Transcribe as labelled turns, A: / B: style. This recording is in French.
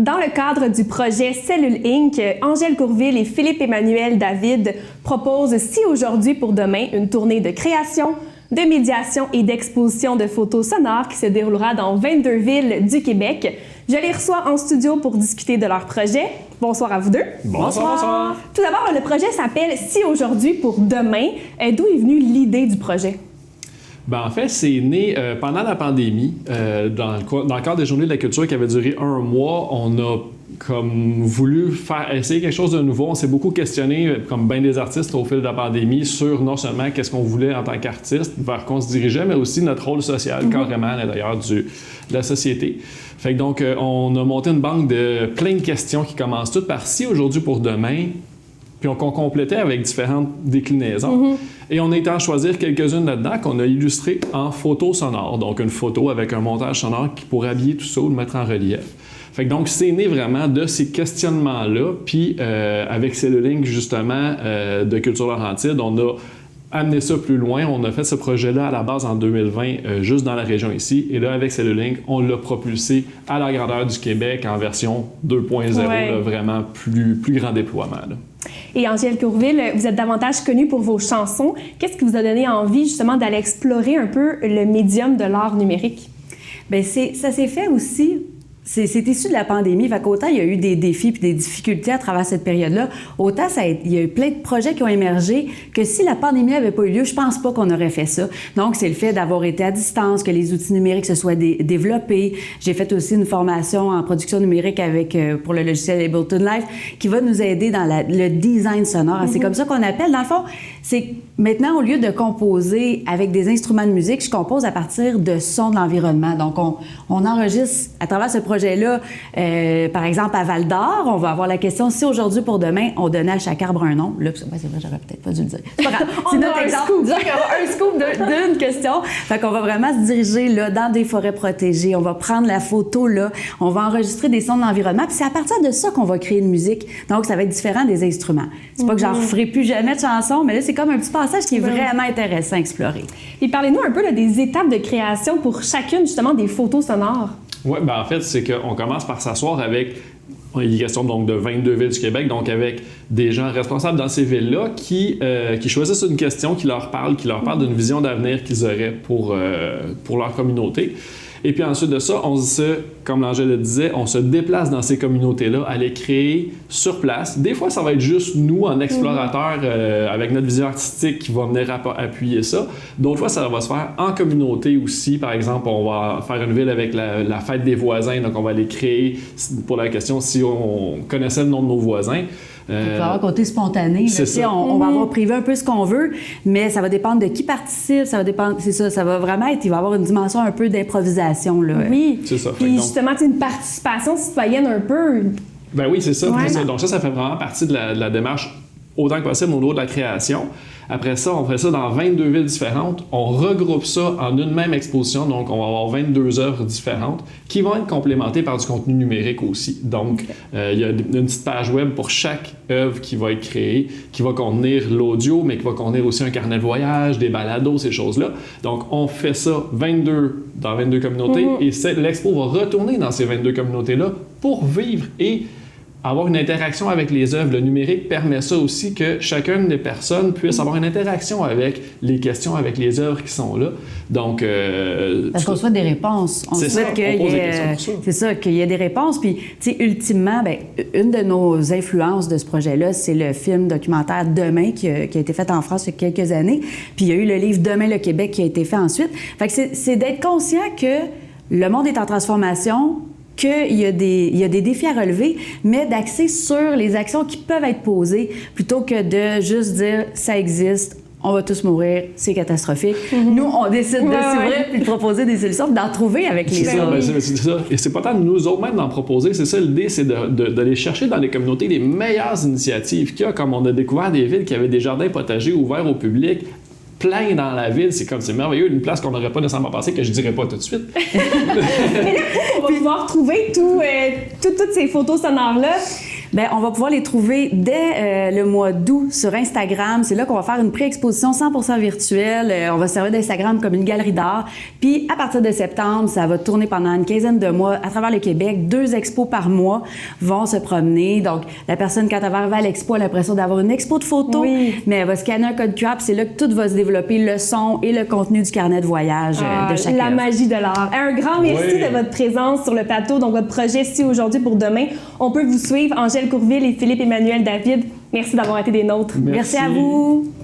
A: Dans le cadre du projet Cellule Inc., Angèle Courville et Philippe-Emmanuel David proposent Si aujourd'hui pour demain une tournée de création, de médiation et d'exposition de photos sonores qui se déroulera dans 22 villes du Québec. Je les reçois en studio pour discuter de leur projet. Bonsoir à vous deux.
B: Bonsoir.
A: Tout d'abord, le projet s'appelle Si aujourd'hui pour demain. D'où est venue l'idée du projet?
B: Ben, en fait, c'est né pendant la pandémie. Dans le cadre des Journées de la culture qui avait duré un mois, on a comme voulu essayer quelque chose de nouveau. On s'est beaucoup questionné, comme bien des artistes au fil de la pandémie, sur non seulement qu'est-ce qu'on voulait en tant qu'artiste, vers quoi on se dirigeait, mais aussi notre rôle social, carrément, à l'intérieur de la société. Fait que donc, on a monté une banque de plein de questions qui commencent toutes par Si aujourd'hui pour demain, puis qu'on complétait avec différentes déclinaisons. Et on a été en choisir quelques-unes là-dedans qu'on a illustrées en photo sonore. Donc, une photo avec un montage sonore qui pourrait habiller tout ça ou le mettre en relief. Fait que donc, c'est né vraiment de ces questionnements-là. Puis, avec Cellule Inc., justement, de Culture Laurentide, on a amené ça plus loin. On a fait ce projet-là à la base en 2020, juste dans la région ici. Et là, avec Cellule Inc., on l'a propulsé à la grandeur du Québec en version 2.0, là, vraiment plus grand déploiement. Là.
A: Et Angèle Courville, vous êtes davantage connue pour vos chansons. Qu'est-ce qui vous a donné envie, justement, d'aller explorer un peu le médium de l'art numérique?
C: Bien, ça s'est fait aussi... C'est issu de la pandémie, fait qu'autant il y a eu des défis puis des difficultés à travers cette période-là, autant il y a eu plein de projets qui ont émergé que si la pandémie n'avait pas eu lieu, je pense pas qu'on aurait fait ça. Donc, c'est le fait d'avoir été à distance, que les outils numériques se soient développés. J'ai fait aussi une formation en production numérique pour le logiciel Ableton Live qui va nous aider dans le design sonore. C'est comme ça qu'on appelle. Dans le fond, c'est maintenant, au lieu de composer avec des instruments de musique, je compose à partir de sons de l'environnement. Donc, on enregistre à travers ce projet-là, par exemple, à Val-d'Or, on va avoir la question « Si aujourd'hui pour demain, on donnait à chaque arbre un nom », là, c'est vrai, j'aurais peut-être pas dû le dire. C'est pas grave. C'est notre exemple. Disons qu'il y aura un scoop d'une question. Fait qu'on va vraiment se diriger là, dans des forêts protégées. On va prendre la photo là, on va enregistrer des sons de l'environnement. Puis c'est à partir de ça qu'on va créer une musique. Donc, ça va être différent des instruments. C'est pas que j'en referai plus jamais de chansons, mais là, c'est comme un petit passage qui est vraiment intéressant à explorer.
A: Et parlez-nous un peu là, des étapes de création pour chacune, justement, des photos sonores.
B: Oui, ben en fait, c'est qu'on commence par s'asseoir avec, il est question donc de 22 villes du Québec, donc avec des gens responsables dans ces villes-là qui choisissent une question qui leur parle d'une vision d'avenir qu'ils auraient pour leur communauté. Et puis ensuite de ça, comme l'Angèle le disait, on se déplace dans ces communautés-là à les créer sur place. Des fois, ça va être juste nous, en explorateurs, avec notre vision artistique qui va venir appuyer ça. D'autres fois, ça va se faire en communauté aussi. Par exemple, on va faire une ville avec la fête des voisins, donc on va les créer pour la question si on connaissait le nom de nos voisins.
C: Il faut avoir un côté spontané. Là, on va avoir privé un peu ce qu'on veut, mais ça va dépendre de qui participe. Ça va dépendre, c'est ça. Ça va vraiment être. Il va y avoir une dimension un peu d'improvisation. Là.
A: Oui.
B: C'est ça.
A: Puis justement, une participation citoyenne un peu.
B: Ben oui, c'est ça.
A: Ouais.
B: Donc ça fait vraiment partie de la démarche autant que possible au niveau de la création. Après ça, on fait ça dans 22 villes différentes. On regroupe ça en une même exposition. Donc, on va avoir 22 œuvres différentes qui vont être complémentées par du contenu numérique aussi. Donc, il y a une petite page web pour chaque œuvre qui va être créée, qui va contenir l'audio, mais qui va contenir aussi un carnet de voyage, des balados, ces choses-là. Donc, on fait ça dans 22 communautés et l'expo va retourner dans ces 22 communautés-là pour vivre et avoir une interaction avec les œuvres. Le numérique permet ça aussi, que chacune des personnes puisse avoir une interaction avec les questions, avec les œuvres qui sont là. Donc,
C: parce qu'on souhaite des réponses. On souhaite qu'il y ait des réponses. Puis, tu sais, ultimement, une de nos influences de ce projet-là, c'est le film documentaire Demain qui a été fait en France il y a quelques années. Puis, il y a eu le livre Demain le Québec qui a été fait ensuite. Fait que c'est d'être conscient que le monde est en transformation, qu'il y a des défis à relever, mais d'axer sur les actions qui peuvent être posées plutôt que de juste dire « ça existe ». On va tous mourir, c'est catastrophique. Nous, on décide de s'ouvrir et de proposer des solutions, d'en trouver avec les autres.
B: C'est ça. Et c'est pas tant de nous autres même d'en proposer. C'est ça l'idée, c'est d'aller chercher dans les communautés les meilleures initiatives qu'il y a. Comme on a découvert des villes qui avaient des jardins potagers ouverts au public, plein dans la ville, c'est merveilleux, une place qu'on n'aurait pas nécessairement passée, que je dirais pas tout de suite.
A: Mais là, on va pouvoir trouver toutes ces photos sonores-là.
C: Bien, on va pouvoir les trouver dès le mois d'août sur Instagram. C'est là qu'on va faire une pré-exposition 100% virtuelle. On va se servir d'Instagram comme une galerie d'art. Puis, à partir de septembre, ça va tourner pendant une quinzaine de mois à travers le Québec. 2 expos par mois vont se promener. Donc, la personne, quand elle va arriver à l'expo, a l'impression d'avoir une expo de photos, mais elle va scanner un code QR. C'est là que tout va se développer, le son et le contenu du carnet de voyage de chaque
A: La
C: œuvre.
A: magie de l'art. Un grand merci de votre présence sur le plateau. Donc, votre projet Si aujourd'hui pour demain. On peut vous suivre, Angèle Courville et Philippe-Emmanuel David. Merci d'avoir été des nôtres.
C: Merci à vous.